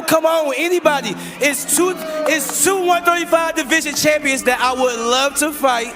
come on, anybody. It's two 135 division champions that I would love to fight.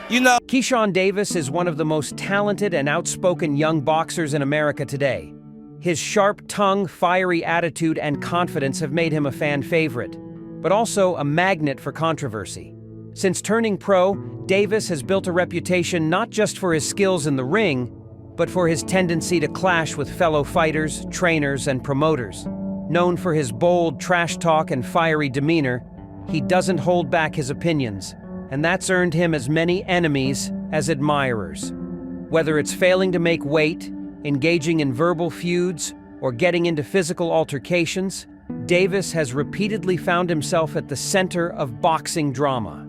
You know. Keyshawn Davis is one of the most talented and outspoken young boxers in America today. His sharp tongue, fiery attitude, and confidence have made him a fan favorite, but also a magnet for controversy. Since turning pro, Davis has built a reputation not just for his skills in the ring, but for his tendency to clash with fellow fighters, trainers, and promoters. Known for his bold trash talk and fiery demeanor, he doesn't hold back his opinions, and that's earned him as many enemies as admirers. Whether it's failing to make weight, engaging in verbal feuds, or getting into physical altercations, Davis has repeatedly found himself at the center of boxing drama.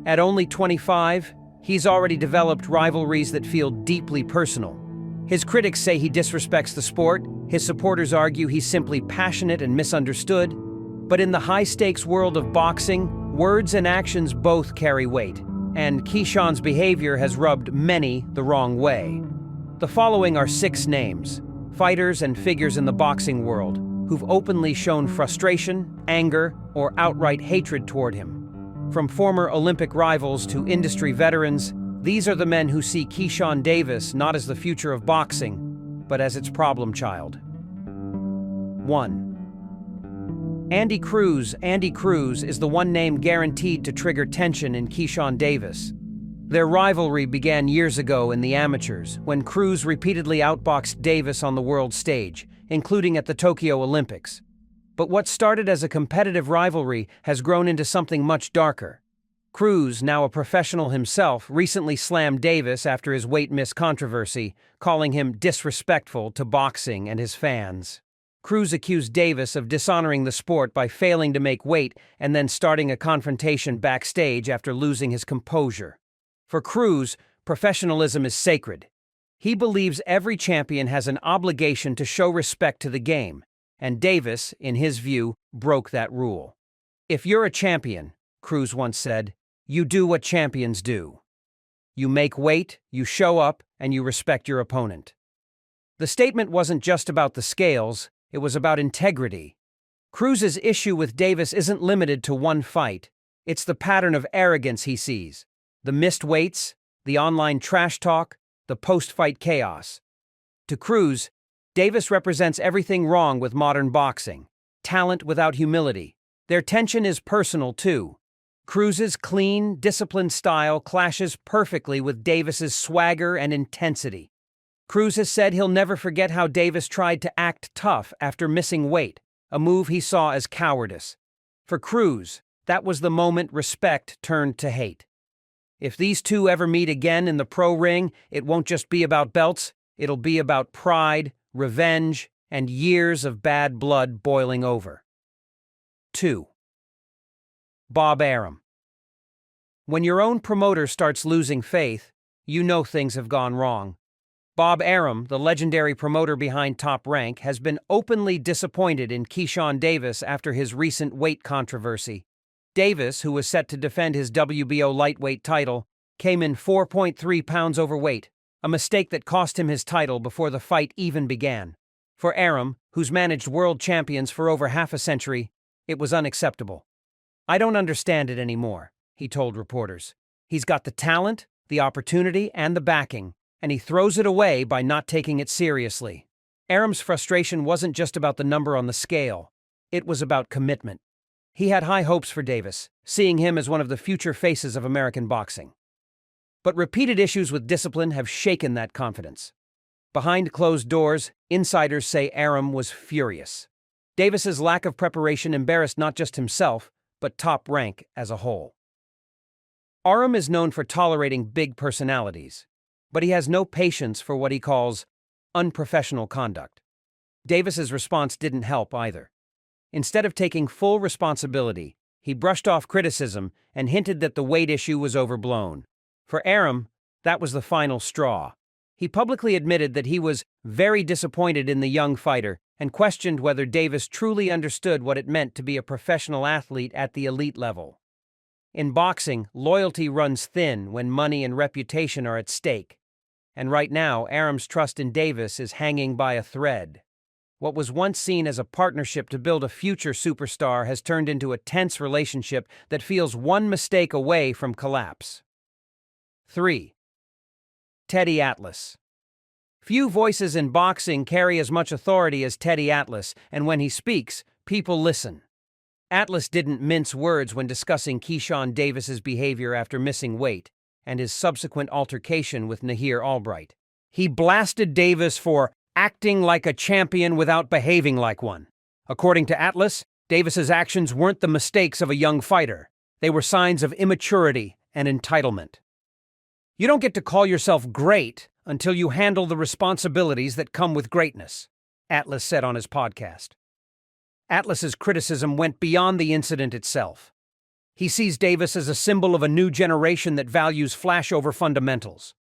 At only 25, he's already developed rivalries that feel deeply personal. His critics say he disrespects the sport, his supporters argue he's simply passionate and misunderstood. But in the high-stakes world of boxing, words and actions both carry weight, and Keyshawn's behavior has rubbed many the wrong way. The following are 6 names, fighters and figures in the boxing world, who've openly shown frustration, anger, or outright hatred toward him. From former Olympic rivals to industry veterans, these are the men who see Keyshawn Davis not as the future of boxing, but as its problem child. 1. Andy Cruz. Andy Cruz is the one name guaranteed to trigger tension in Keyshawn Davis. Their rivalry began years ago in the amateurs, when Cruz repeatedly outboxed Davis on the world stage, including at the Tokyo Olympics. But what started as a competitive rivalry has grown into something much darker. Cruz, now a professional himself, recently slammed Davis after his weight miss controversy, calling him disrespectful to boxing and his fans. Cruz accused Davis of dishonoring the sport by failing to make weight and then starting a confrontation backstage after losing his composure. For Cruz, professionalism is sacred. He believes every champion has an obligation to show respect to the game, and Davis, in his view, broke that rule. "If you're a champion," Cruz once said, "you do what champions do. You make weight, you show up, and you respect your opponent." The statement wasn't just about the scales, it was about integrity. Cruz's issue with Davis isn't limited to one fight. It's the pattern of arrogance he sees. The missed weights, the online trash talk, the post-fight chaos. To Cruz, Davis represents everything wrong with modern boxing. Talent without humility. Their tension is personal, too. Cruz's clean, disciplined style clashes perfectly with Davis's swagger and intensity. Cruz has said he'll never forget how Davis tried to act tough after missing weight, a move he saw as cowardice. For Cruz, that was the moment respect turned to hate. If these two ever meet again in the pro ring, it won't just be about belts, it'll be about pride, revenge, and years of bad blood boiling over. 2. Bob Arum. When your own promoter starts losing faith, you know things have gone wrong. Bob Arum, the legendary promoter behind Top Rank, has been openly disappointed in Keyshawn Davis after his recent weight controversy. Davis, who was set to defend his WBO lightweight title, came in 4.3 pounds overweight, a mistake that cost him his title before the fight even began. For Arum, who's managed world champions for over half a century, it was unacceptable. "I don't understand it anymore," he told reporters. "He's got the talent, the opportunity, and the backing, and he throws it away by not taking it seriously." Arum's frustration wasn't just about the number on the scale. It was about commitment. He had high hopes for Davis, seeing him as one of the future faces of American boxing. But repeated issues with discipline have shaken that confidence. Behind closed doors, insiders say Arum was furious. Davis's lack of preparation embarrassed not just himself, but Top Rank as a whole. Arum is known for tolerating big personalities, but he has no patience for what he calls unprofessional conduct. Davis's response didn't help either. Instead of taking full responsibility, he brushed off criticism and hinted that the weight issue was overblown. For Arum, that was the final straw. He publicly admitted that he was very disappointed in the young fighter and questioned whether Davis truly understood what it meant to be a professional athlete at the elite level. In boxing, loyalty runs thin when money and reputation are at stake. And right now, Arum's trust in Davis is hanging by a thread. What was once seen as a partnership to build a future superstar has turned into a tense relationship that feels one mistake away from collapse. 3. Teddy Atlas. Few voices in boxing carry as much authority as Teddy Atlas, and when he speaks, people listen. Atlas didn't mince words when discussing Keyshawn Davis's behavior after missing weight and his subsequent altercation with Albright. He blasted Davis for acting like a champion without behaving like one. According to Atlas, Davis's actions weren't the mistakes of a young fighter. They were signs of immaturity and entitlement. You don't get to call yourself great until you handle the responsibilities that come with greatness, Atlas said on his podcast. Atlas's criticism went beyond the incident itself. He sees Davis as a symbol of a new generation that values flashover fundamentals.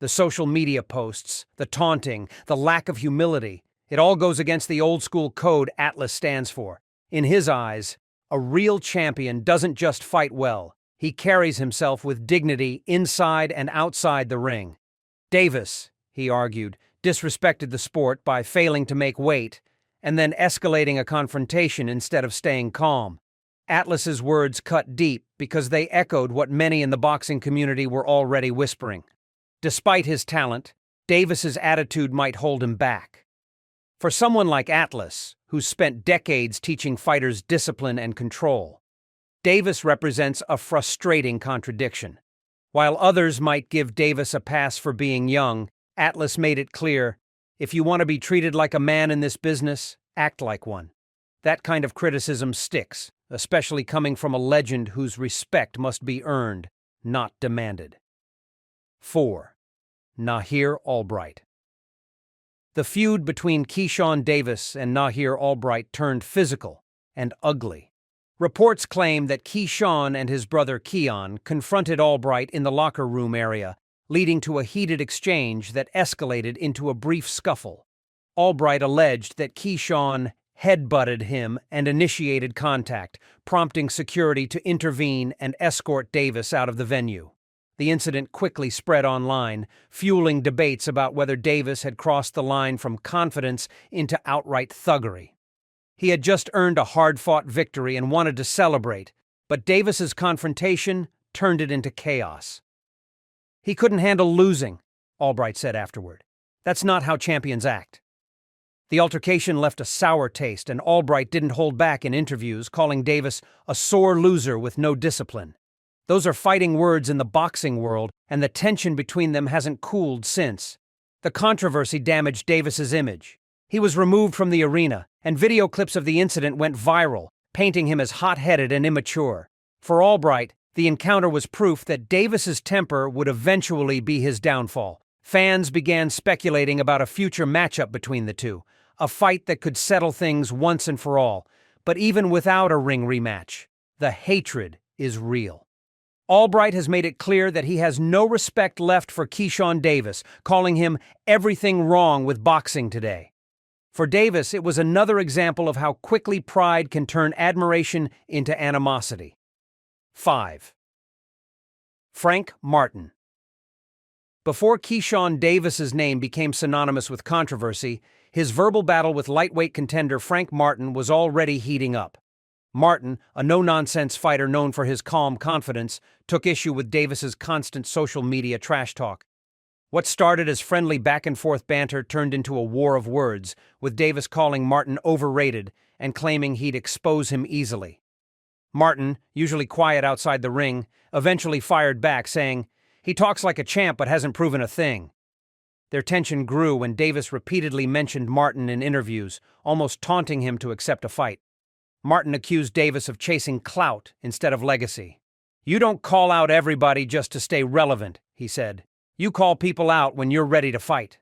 The social media posts, the taunting, the lack of humility, it all goes against the old-school code Atlas stands for. In his eyes, a real champion doesn't just fight well. He carries himself with dignity inside and outside the ring. Davis, he argued, disrespected the sport by failing to make weight and then escalating a confrontation instead of staying calm. Atlas's words cut deep because they echoed what many in the boxing community were already whispering. Despite his talent, Davis's attitude might hold him back. For someone like Atlas, who's spent decades teaching fighters discipline and control, Davis represents a frustrating contradiction. While others might give Davis a pass for being young, Atlas made it clear, if you want to be treated like a man in this business, act like one. That kind of criticism sticks, especially coming from a legend whose respect must be earned, not demanded. 4. Albright. The feud between Keyshawn Davis and Albright turned physical and ugly. Reports claim that Keyshawn and his brother Keon confronted Albright in the locker room area, leading to a heated exchange that escalated into a brief scuffle. Albright alleged that Keyshawn headbutted him and initiated contact, prompting security to intervene and escort Davis out of the venue. The incident quickly spread online, fueling debates about whether Davis had crossed the line from confidence into outright thuggery. He had just earned a hard-fought victory and wanted to celebrate, but Davis's confrontation turned it into chaos. He couldn't handle losing, Albright said afterward. That's not how champions act. The altercation left a sour taste, and Albright didn't hold back in interviews, calling Davis a sore loser with no discipline. Those are fighting words in the boxing world, and the tension between them hasn't cooled since. The controversy damaged Davis's image. He was removed from the arena, and video clips of the incident went viral, painting him as hot-headed and immature. For Albright, the encounter was proof that Davis's temper would eventually be his downfall. Fans began speculating about a future matchup between the two, a fight that could settle things once and for all. But even without a ring rematch, the hatred is real. Albright has made it clear that he has no respect left for Keyshawn Davis, calling him everything wrong with boxing today. For Davis, it was another example of how quickly pride can turn admiration into animosity. 5. Frank Martin. Before Keyshawn Davis's name became synonymous with controversy, his verbal battle with lightweight contender Frank Martin was already heating up. Martin, a no-nonsense fighter known for his calm confidence, took issue with Davis's constant social media trash talk. What started as friendly back-and-forth banter turned into a war of words, with Davis calling Martin overrated and claiming he'd expose him easily. Martin, usually quiet outside the ring, eventually fired back, saying, "He talks like a champ but hasn't proven a thing." Their tension grew when Davis repeatedly mentioned Martin in interviews, almost taunting him to accept a fight. Martin accused Davis of chasing clout instead of legacy. "You don't call out everybody just to stay relevant," he said. "You call people out when you're ready to fight."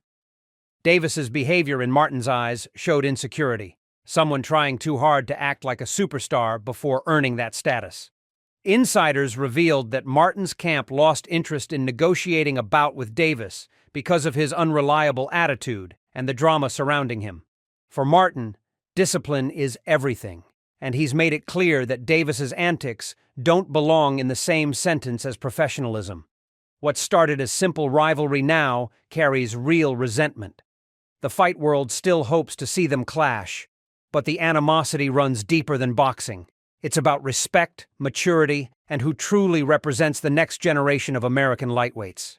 Davis's behavior in Martin's eyes showed insecurity, someone trying too hard to act like a superstar before earning that status. Insiders revealed that Martin's camp lost interest in negotiating a bout with Davis because of his unreliable attitude and the drama surrounding him. For Martin, discipline is everything, and he's made it clear that Davis's antics don't belong in the same sentence as professionalism. What started as simple rivalry now carries real resentment. The fight world still hopes to see them clash, but the animosity runs deeper than boxing. It's about respect, maturity, and who truly represents the next generation of American lightweights.